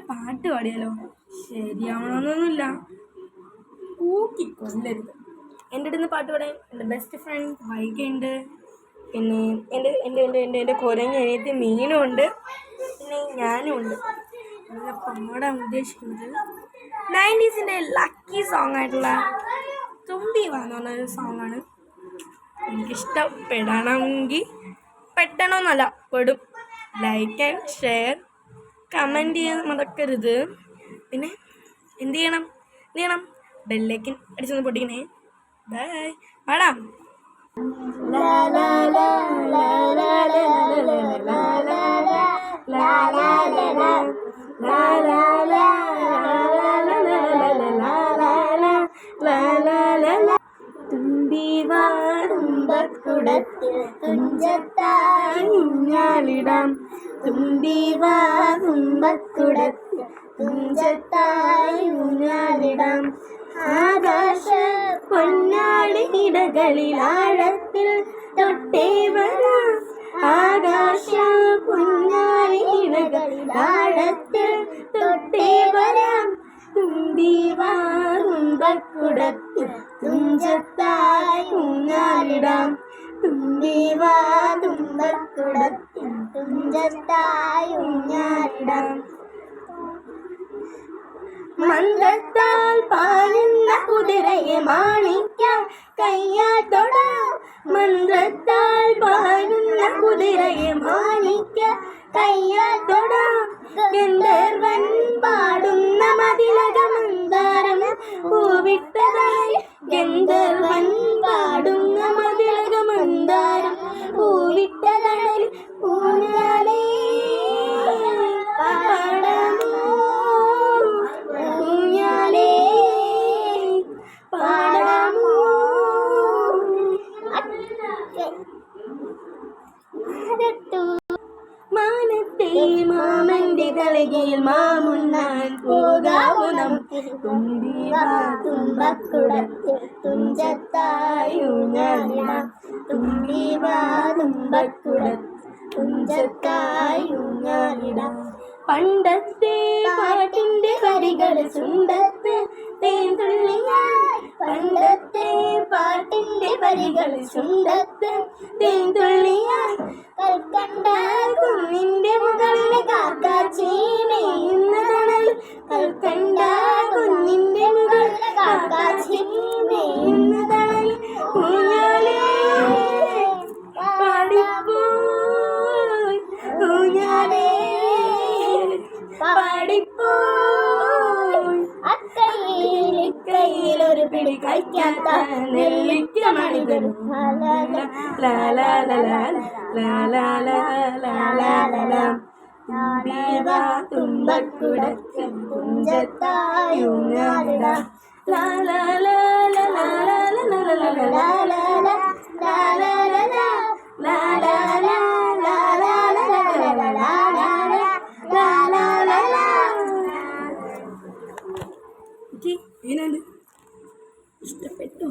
പാട്ട് പാടിയാലോ? ശരിയാവണമെന്നൊന്നുമില്ല, ഊക്കിക്കൊല്ലരുത്. എൻ്റെ അടുത്ത് പാട്ട് പാടാൻ എൻ്റെ ബെസ്റ്റ് ഫ്രണ്ട് വൈകയുണ്ട്, പിന്നെ എൻ്റെ എൻ്റെ എൻ്റെ എൻ്റെ എൻ്റെ കുരങ്ങനിയത്തി മീനും ഉണ്ട്, പിന്നെ ഞാനും ഉണ്ട്. നല്ല പാടാൻ ഉദ്ദേശിക്കുന്നത് 90s ലക്കി സോങ് ആയിട്ടുള്ള തുമ്പി വാ എന്ന് പറഞ്ഞൊരു സോങ്ങാണ്. എനിക്കിഷ്ടപ്പെടണമെങ്കിൽ പെട്ടണമെന്നല്ല, പെടും. ലൈക്ക് ആൻഡ് ഷെയർ കമൻറ്റ് ചെയ്യാൻ മറക്കരുത്. പിന്നെ എന്ത് ചെയ്യണം ബെല്ലൈക്കൻ അടിച്ചൊന്ന് പൊട്ടിക്കണേ. ബൈ. പാടാം. തുമ്പിവാടുമ്പക്കുടത്തിൽ തുഞ്ചത്തായി ഊഞ്ഞാലിടാം. തുമ്പിവാടുമ്പക്കുടത്തിൽ തുഞ്ചത്തായി ഊഞ്ഞാലിടാം. ആകാശ പൊന്നാളിയിടകളിൽ ആഴത്തിൽ തൊട്ടേ വരാം. ആകാശ പൊന്നാളിയിടകളിൽ ആഴത്തിൽ തൊട്ടേ വരാം. തുമ്പിവാടുമ്പക്കുടത്തിൽ തുഞ്ചത്തായി ഊഞ്ഞാലിടാം. തുമ്പിവാടുമ്പക്കുടത്തിൽ തുഞ്ചത്തായി ഊഞ്ഞാലിടാം. മന്ത്രത്താൽ പായുന്ന കുതിരയെ മാണിക്യം കയ്യാൽ തൊടാം. മന്ത്രത്താൽ പായുന്ന കുതിരയെ മാണിക്യം കയ്യാൽ തൊടാം. ഗന്ധർവൻ പാടുന്ന മതിലക മന്ദാരം പൂവിട്ടതായി. ഗന്ധർവൻ പാടുന്ന മതിലക മന്ദാരം പൂവിട്ടതായി. ഊഞ്ഞാലേ പാടാമോ, ഊഞ്ഞാലേ പാടാമോ. മാനത്തെ മാമന്റെ തലകയിൽ മാമുണ്ണാൻ പോകാവോ നമുക്ക്. തുമ്പിവാതുമ്പക്കുടത്തിൽ തുഞ്ചത്തായി ഊഞ്ഞാലിടാം. തുമ്പിവാതുമ്പക്കുടത്തിൽ തുഞ്ചത്തായി ഊഞ്ഞാലിടാം. പണ്ടത്തെ പാട്ടിന്റെ വരികൾ ചുണ്ടത്ത് തേൻതുള്ളിയായി. പണ്ടത്തെ പാട്ടിന്റെ വരികൾ ചുണ്ടത്ത് തേൻതുള്ളിയായി. കൽക്കണ്ട കുന്നിന്റെ മുകളിലെ കാക്കാച്ചി മേയുന്നതണൽ. കൽക്കണ്ട കുന്നിന്റെ മുകളിലെ കാക്കാച്ചി മേയുന്നതണൽ. ഊഞ്ഞാലേ പാടിപ്പോയി, ഊഞ്ഞാലേ പാടിപ്പോയി. അക്കയിൽ ഒരു പിടി കഴിക്കാത്ത നെല്ലിക്ക മണി തരും. തുമ്പക്കുടത്തിൽ തുഞ്ചത്തായി ഊഞ്ഞാലിടാം. എങ്ങനെയുണ്ട്? ഇഷ്ടപ്പെട്ടു?